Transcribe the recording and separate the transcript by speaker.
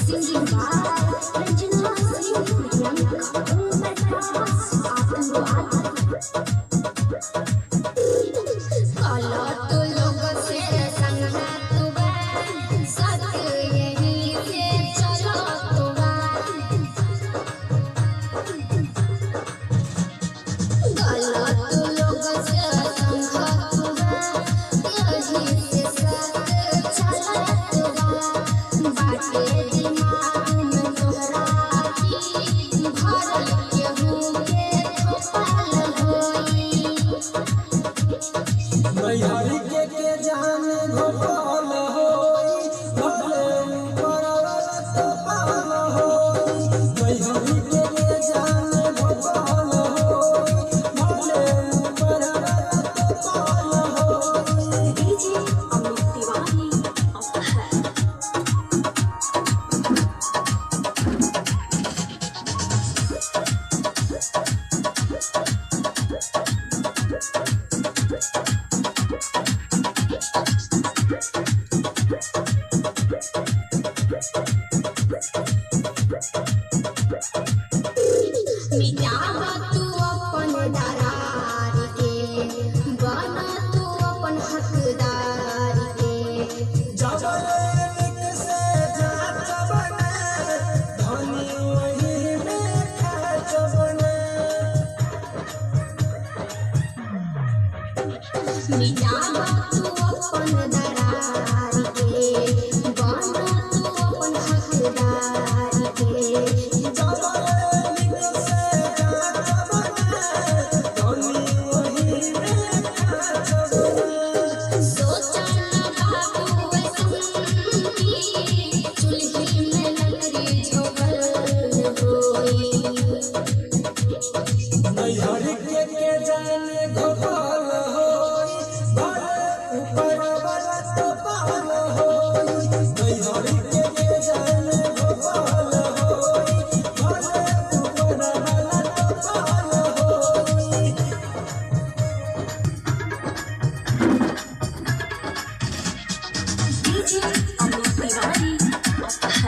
Speaker 1: Singing by Regina Singh Priyanka Umar
Speaker 2: के जान घोटाल होई भले परवत पाल होई मैहरी के जान घोटाल होई भले परवत पाल होई।
Speaker 1: डीजे अमित तिवारी अपहर मिटावा तू अपन दरार के बना तू अपन हकदार के
Speaker 2: जबरनिक से जात बने धनी वही में खाच बने।
Speaker 1: मिटावा तू अपन दरार के बना तू अपन हकदार के
Speaker 2: जबरनिक से जात बने धनी वही में खाच बने।
Speaker 1: सोचा ना बाबू ऐसी चुल्ही में लकड़ी झोंकल होई
Speaker 2: मैहरी के जान घोटाल होई भले ऊपर वाला तो पाल होई मैहरी के जान घोटाल होई भले ऊपर वाला तो पाल होई।
Speaker 1: डीजे अमित तिवारी अपहर